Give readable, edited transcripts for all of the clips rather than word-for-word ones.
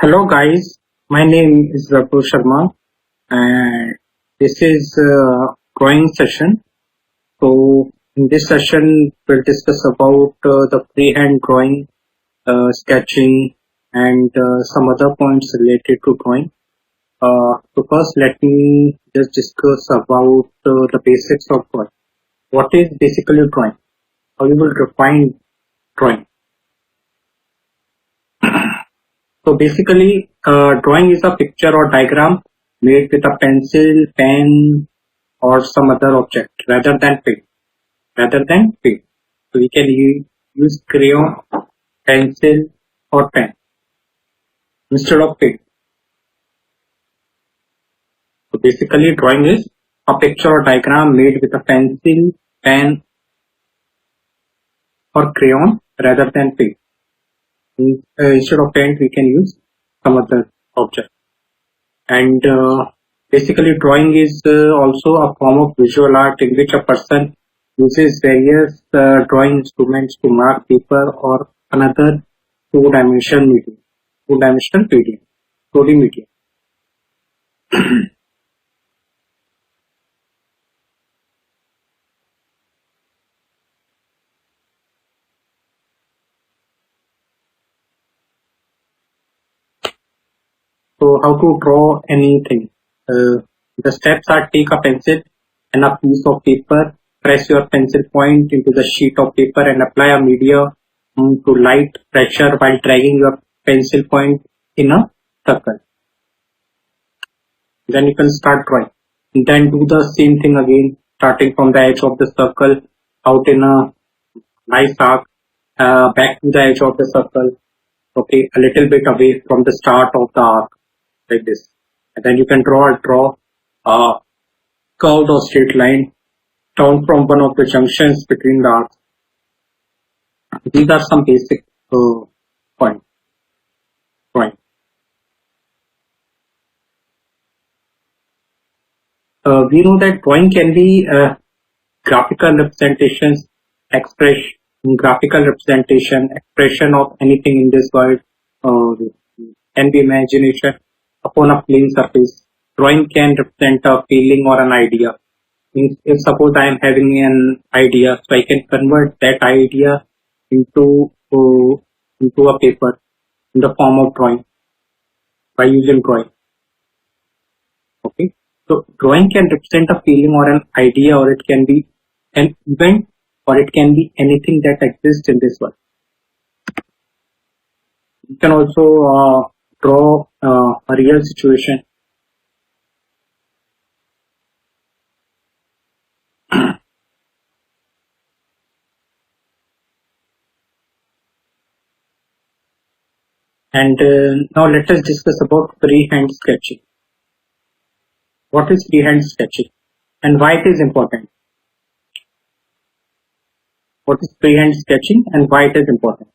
Hello guys, my name is Raghu Sharma and this is a drawing session. So in this session we'll discuss about the freehand drawing, sketching and some other points related to drawing. So first let me just discuss about the basics of drawing. What is basically drawing? How you will define drawing? So basically, drawing is a picture or diagram made with a pencil, pen, or some other object rather than paint. Rather than paint. So we can use crayon, pencil, or pen instead of paint. So basically, drawing is a picture or diagram made with a pencil, pen, or crayon rather than paint. Instead of paint, we can use some other object. And basically drawing is also a form of visual art in which a person uses various drawing instruments to mark paper or another two-dimensional medium, 2D medium. So how to draw anything? The steps are: take a pencil and a piece of paper, press your pencil point into the sheet of paper and apply a medium to light pressure while dragging your pencil point in a circle. Then you can start drawing. Then do the same thing again, starting from the edge of the circle out in a nice arc, back to the edge of the circle, okay, a little bit away from the start of the arc, like this. And then you can draw a curved or straight line down from one of the junctions between the arcs. These are some basic points. Drawing. We know that drawing can be graphical representations, graphical representation, expression of anything in this world, can be imagination upon a plain surface. Drawing can represent a feeling or an idea. Means if suppose I am having an idea, so I can convert that idea into a paper in the form of drawing by using drawing. Okay. So drawing can represent a feeling or an idea, or it can be an event, or it can be anything that exists in this world. You can also draw a real situation. And now let us discuss about freehand sketching. What is freehand sketching and why it is important? What is freehand sketching and why it is important?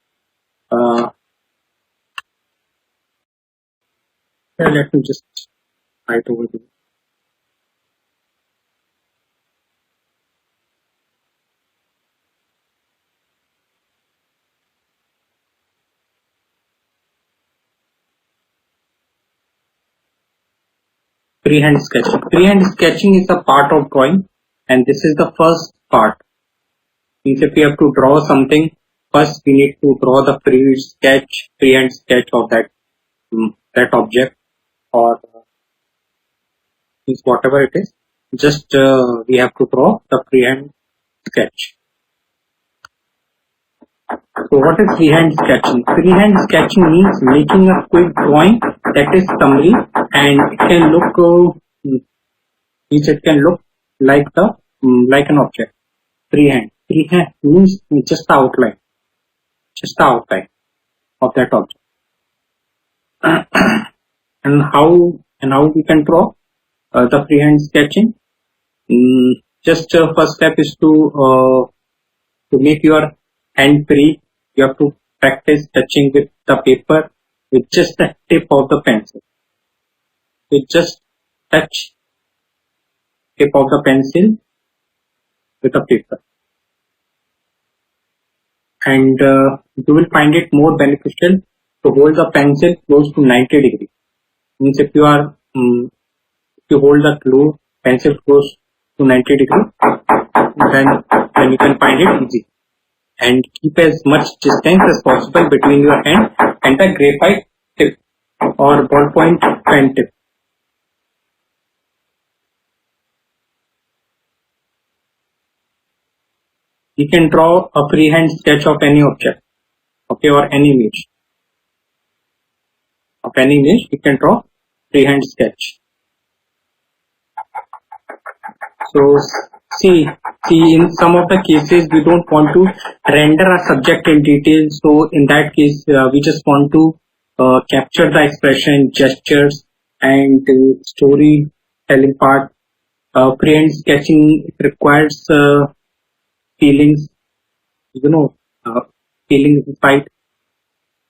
Let me just write over here. Freehand sketching. Freehand sketching is a part of drawing, and this is the first part. Means if we have to draw something, first we need to draw the freehand sketch of that object, or means whatever it is. Just we have to draw the freehand sketch. So what is freehand sketching? Freehand sketching means making a quick drawing that is summary, and it can look like an object. Freehand means just the outline of that object. And how we can draw the freehand sketching? Just first step is to make your hand free. You have to practice touching with the paper with just the tip of the pencil. With just touch tip of the pencil with the paper, and you will find it more beneficial to hold the pencil close to 90 degrees. Means if you are if you hold the pencil close to 90 degrees, then you can find it easy. And keep as much distance as possible between your hand and the graphite tip or ballpoint pen tip. You can draw a freehand sketch of any object, okay, or any image. Of any image, you can draw freehand sketch. So see, in some of the cases we don't want to render a subject in detail. So in that case, we just want to capture the expression, gestures, and storytelling part. Freehand sketching, it requires feelings, feelings inside,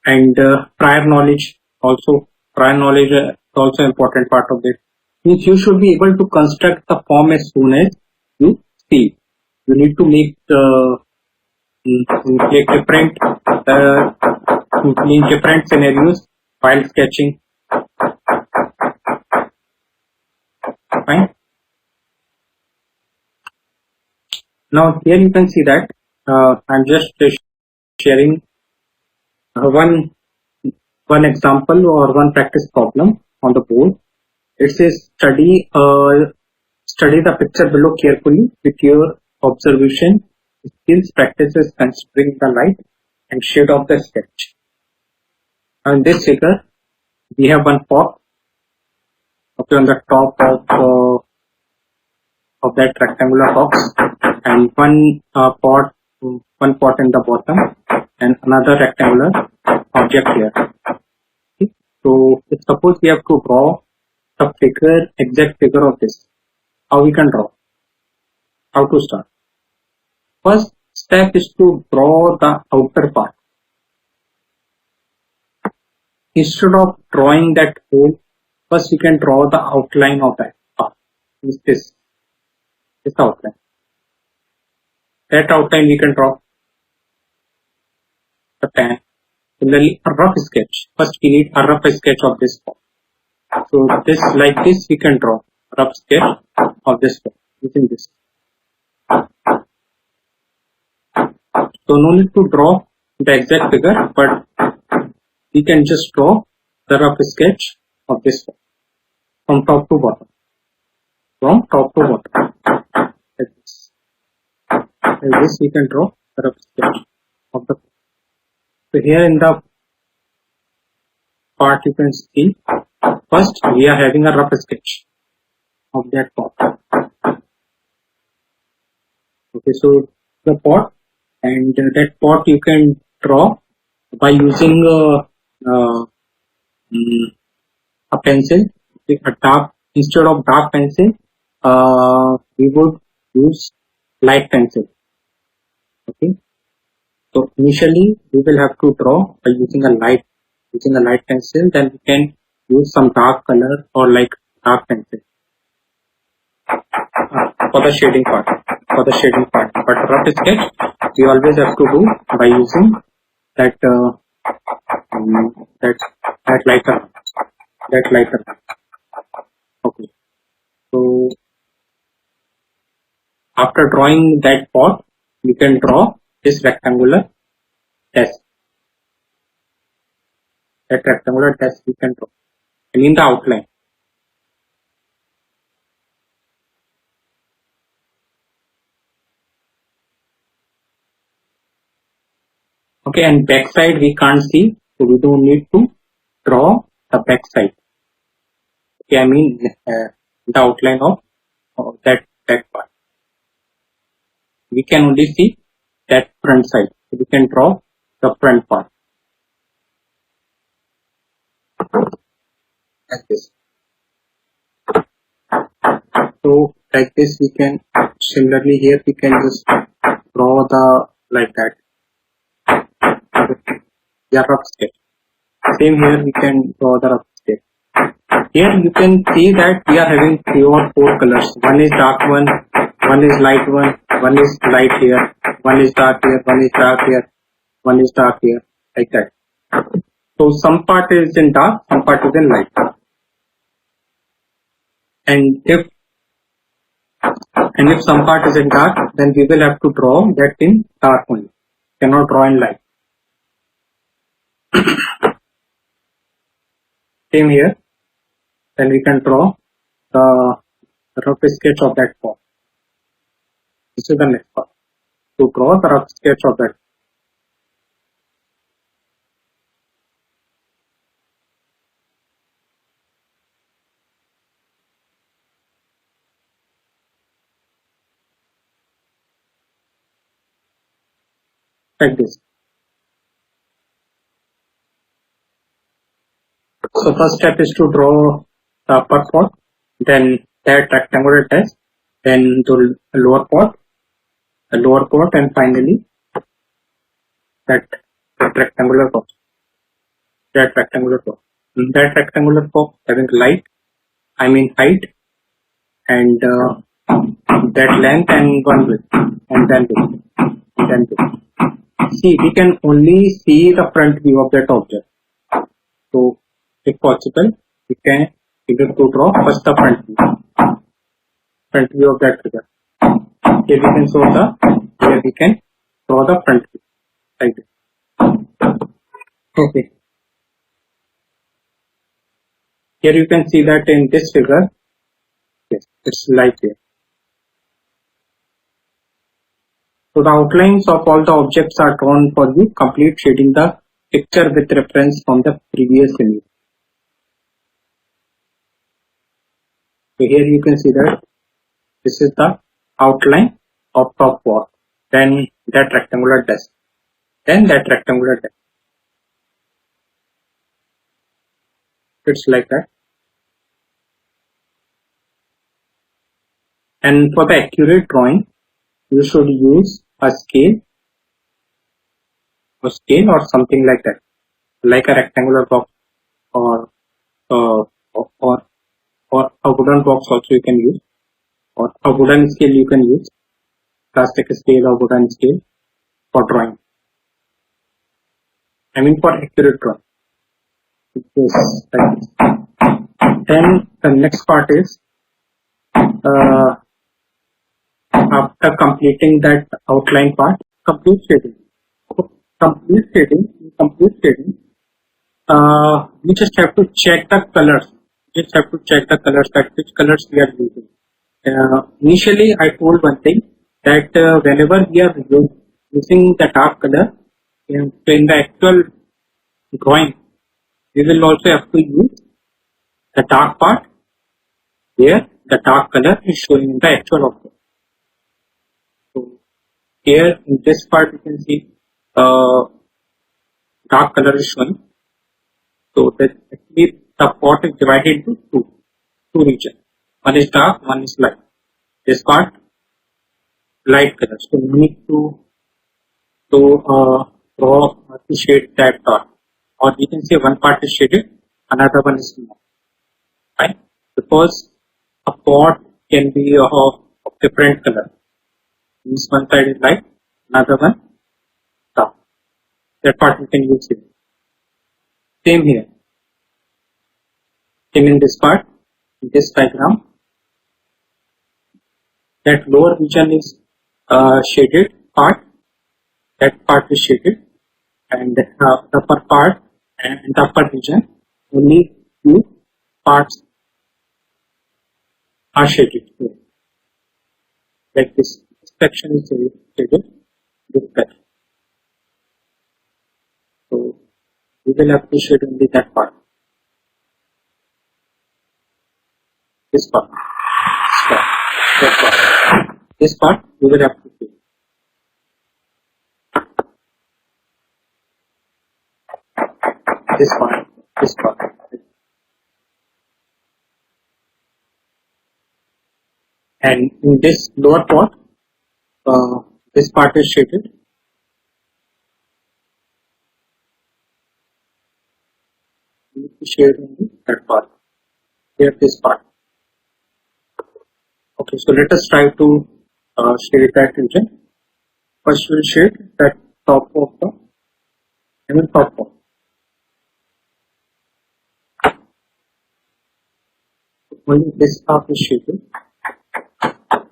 and prior knowledge also. Prior knowledge is also important part of it. Means you should be able to construct the form as soon as you see. You need to make different scenarios while sketching. Fine. Now here you can see that I'm just sharing one example or one practice problem on the board. It says study the picture below carefully with your observation skills practices considering the light and shade of the sketch. In this figure, we have one pot, okay, on the top of that rectangular box, and one pot in the bottom, and another rectangular object here. Okay. So suppose we have to draw the exact figure of this. How we can draw? How to start? First step is to draw the outer part. Instead of drawing that hole, first we can draw the outline of that part. This outline. That outline we can draw the pen. Similarly, a rough sketch. First we need a rough sketch of this part. So this, like this, we can draw a rough sketch of this part using this. So no need to draw the exact figure, but we can just draw the rough sketch of this one from top to bottom. From top to bottom. Like this. Like this we can draw the rough sketch of the. So here in the part you can see, first we are having a rough sketch of that pot. Okay, so the pot, and that pot you can draw by using a pencil, instead of dark pencil, we would use light pencil. Okay, so initially we will have to draw by using a light pencil, then we can use some dark color or like dark pencil for the shading part. But rough sketch we always have to do by using that lighter. Okay, so after drawing that pot, we can draw this rectangular test. That rectangular test we can draw, and in the outline. Okay, and backside we can't see, so we don't need to draw the backside. Okay, I mean the outline of that part. We can only see that front side, so we can draw the front part like this. So like this we can, similarly here we can just draw the like that. Yeah, rough sketch. Same here we can draw the rough sketch. Here you can see that we are having 3 or 4 colors. One is dark one is light one is light here, one is dark here, one is dark here, one is dark here, like that. So some part is in dark, some part is in light. And if some part is in dark, then we will have to draw that in dark only. Cannot draw in light. Same here. Then we can draw the rough sketch of that part. This is the next part. To draw the rough sketch of that. Like this. So first step is to draw the upper part, then that rectangular dash, then the lower part, and finally that rectangular box. That rectangular box having height, and that length and one width, and then width. See, we can only see the front view of that object. So, if possible, we can able to draw first the front view of that figure. Here we can draw the front view like this. Okay. Here you can see that in this figure, yes, it's like here. So the outlines of all the objects are drawn for you, complete shading the picture with reference from the previous image. So here you can see that this is the outline of top wall, then that rectangular dash, It's like that. And for the accurate drawing, you should use a scale or something like that, like a rectangular box or a wooden box also you can use, or a wooden scale you can use, plastic scale or wooden scale for drawing. For accurate drawing. Yes, like this. Then the next part is after completing that outline part, complete shading. We just have to check the colors. That which colors we are using. Initially, I told one thing that whenever we are using the dark color in the actual drawing, we will also have to use the dark part where the dark color is showing in the actual object. So here in this part you can see dark color is showing. So that actually the pot is divided into two regions. One is dark, one is light. This part light color. So we need to draw to shade that part. Or we can say one part is shaded, another one is not. Right? Because a pot can be of different color. This one side is light, another one dark. That part we can use it. Same here. Same in this part, in this diagram. That lower region is shaded part. That part is shaded, and the upper part and the upper region, only two parts are shaded here. Like this section is shaded, this section. So we will have to shade only that part. This part. This part we will have to shade. This part. And in this lower part, this part is shaded. We need to shade only that part. Here, this part. Okay, so let us try to shade that region. First, we'll shade that top of the top part. only this half is shaded.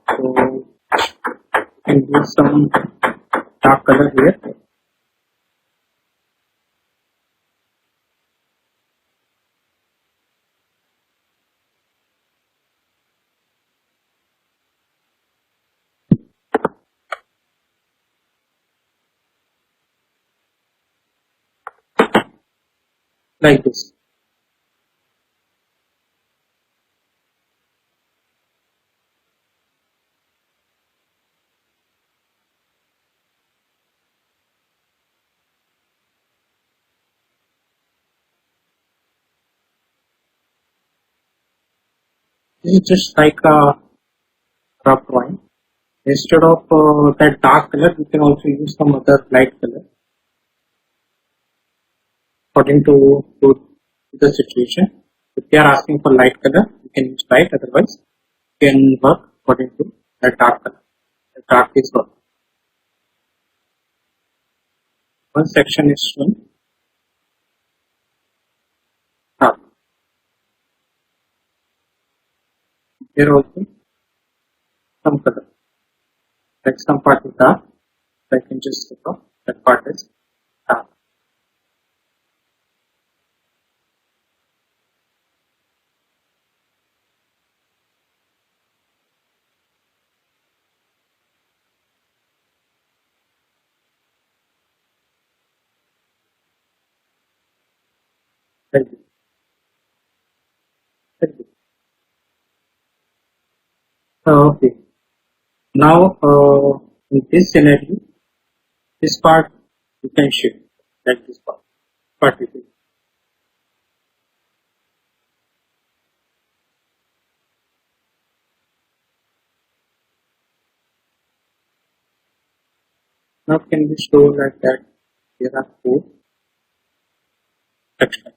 So you can use some dark color here. Like this. This is just like a rough drawing. Instead of that dark color, you can also use some other light color according to the situation. If they are asking for light color, you can use light, otherwise you can work according to the dark color. The dark is what. One section is shown dark. Here also some color. Like some part is dark, so I can just take off that part is dark. Like this. Like this. Okay. Now in this scenario, this part you can shift like this part. Part is now can be shown like that. There are four sections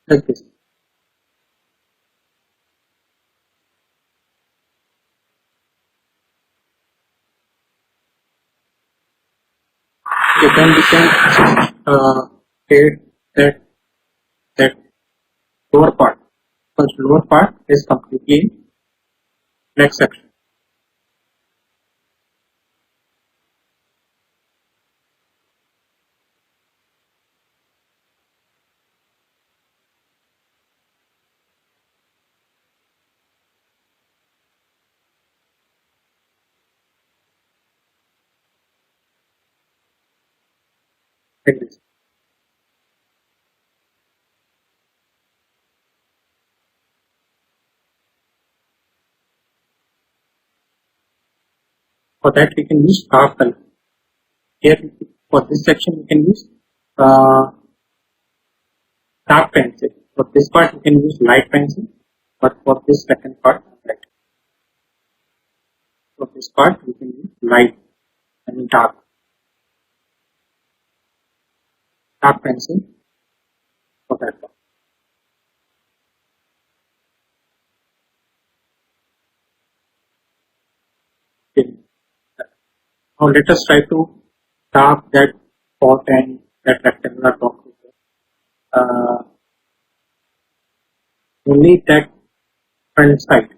like this. Okay, then we can create that lower part. Because lower part is completely in next section. Like this. For that we can use dark color. Here for this section we can use uh, dark pencil. For this part we can use light pencil, but for this second part, light. For this part we can use light and dark pencil for that part. Okay. Now let us try to dark that pot and that rectangular box. Uh, only that front side,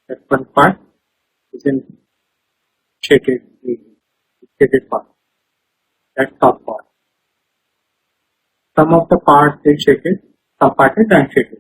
that front part is in shaded, shaded part, that top part. Some of the part is shaded, some part is unshaded.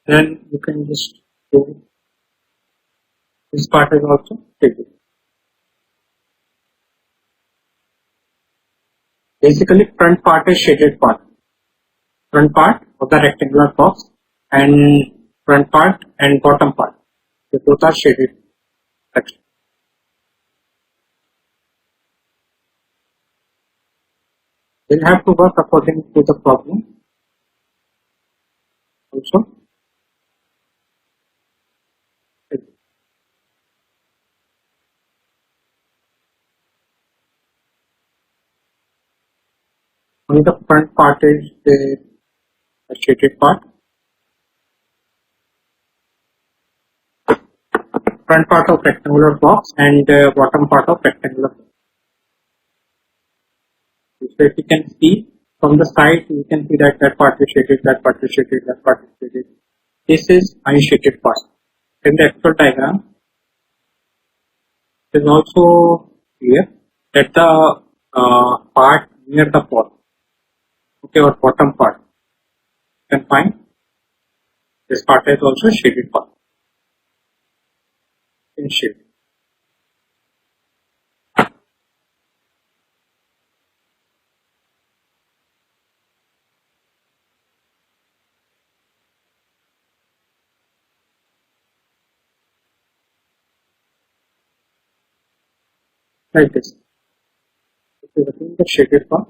Then you can just go. This part is also shaded. Basically, front part is shaded part. Front part of the rectangular box and front part and bottom part. The both are shaded section. We'll have to work according to the problem also. Only the front part is the shaded part. Front part of rectangular box and bottom part of rectangular box. So if you can see from the side, you can see that that part is shaded, that part is shaded, that part is shaded. This is unshaded part. In the actual diagram, it is also clear that the part near the pole, okay, or bottom part, you can find this part is also shaded part in shade. Like this. This is again the shaded part.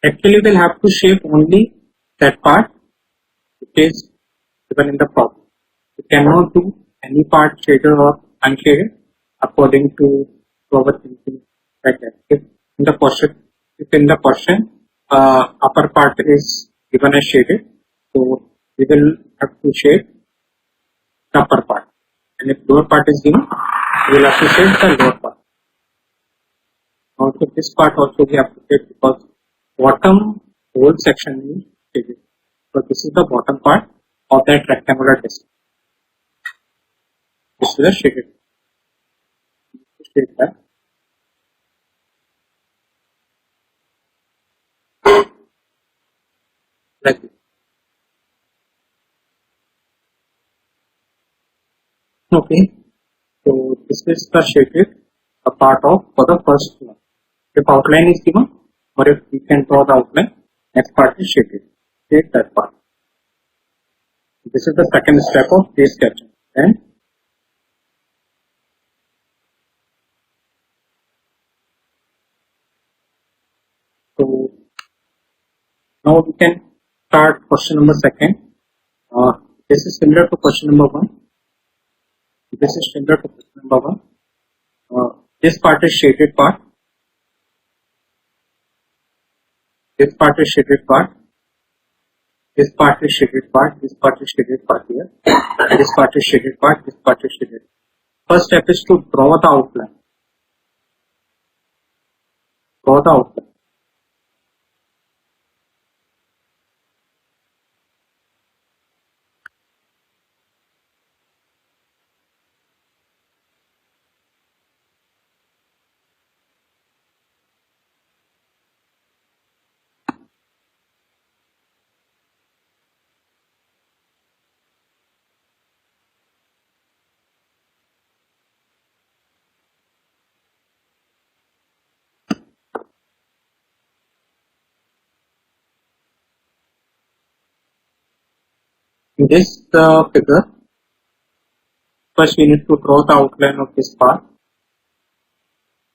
Actually, we'll have to shape only that part which is given in the problem. You cannot do any part shaded or unshaded according to our thinking like that. If in the question upper part is given as shaded, so we will have to shade the upper part. And if lower part is given, we will have to shade the lower part. Also, this part also we have to shade because bottom whole section is shaded. So this is the bottom part of that rectangular disc. This is the shaded. Shade that. Like this. Okay. So this is the shaded part of for the first one. If outline is given or if we can draw the outline, next part is shaded. Shade that part. This is the second step of face sketching. And so now we can start question number second. This is similar to question number one. This is similar to question number one. This part is shaded part. This part is shaded part. This part is shaded part. This part is shaded part here. This part is shaded part. This part is shaded. First step is to draw the outline. Draw the outline. In this figure, first we need to draw the outline of this part.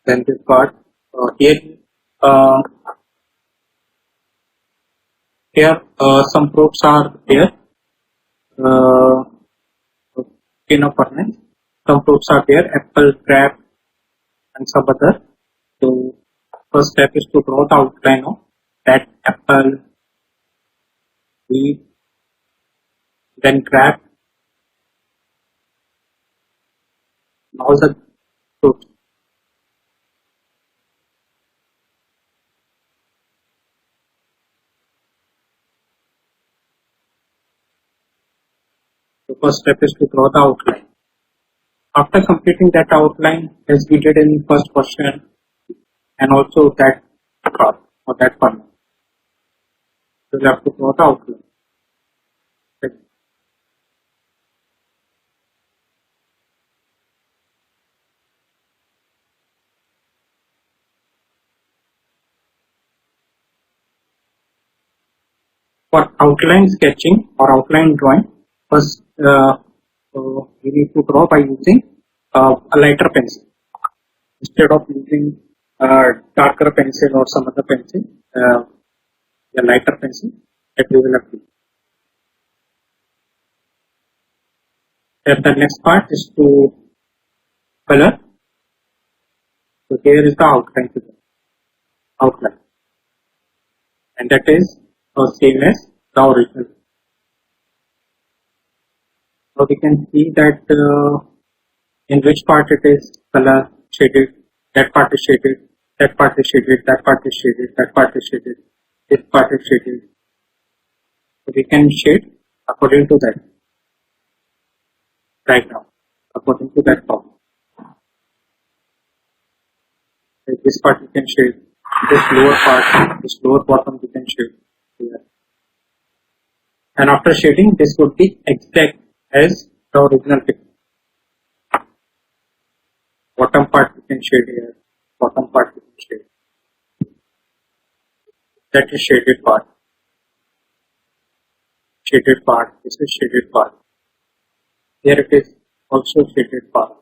Then this part here. Here some fruits are there. In a furnace, some fruits are there. Apple, grape, and some other. So first step is to draw the outline of that apple, wheat, then grape, and all the fruits. The first step is to draw the outline. After completing that outline, as we did in first question, and also that part or that furnace, You will have to draw the outline. For outline sketching or outline drawing, first we need to draw by using a lighter pencil instead of using darker pencil or some other pencil. A lighter pencil that we will have to. Then the next part is to color. So here is the outline, and that is same as the original. So we can see that in which part it is color shaded, that part is shaded, that part is shaded, that part is shaded, that part is shaded, this part is shaded. So we can shade according to that right now, according to that problem. Like this part we can shade, this lower part, this lower bottom we can shade here. And after shading, this would be exact as the original picture. Bottom part we can shade here, bottom part we can shade. That is shaded part. Shaded part, this is shaded part. Here it is also shaded part.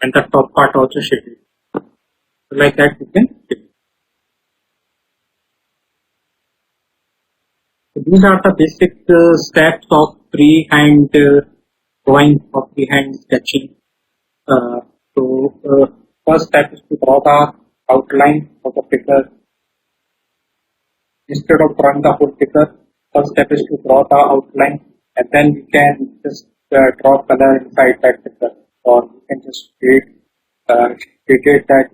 And the top part also shaded. So like that we can shade. So these are the basic steps of freehand drawing or freehand sketching. First step is to draw the outline of the figure. Instead of drawing the whole figure, first step is to draw the outline, and then we can just draw color inside that figure, or we can just shade that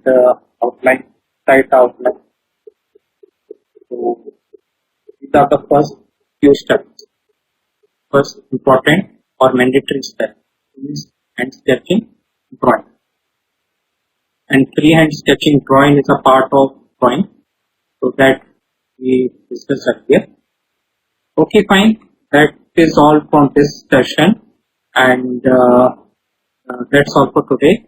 outline inside the outline. So these are the first few steps. First important or mandatory step is hand sketching drawing. And freehand sketching drawing is a part of drawing, so that we discussed earlier. Okay, fine. That is all from this session, and that's all for today.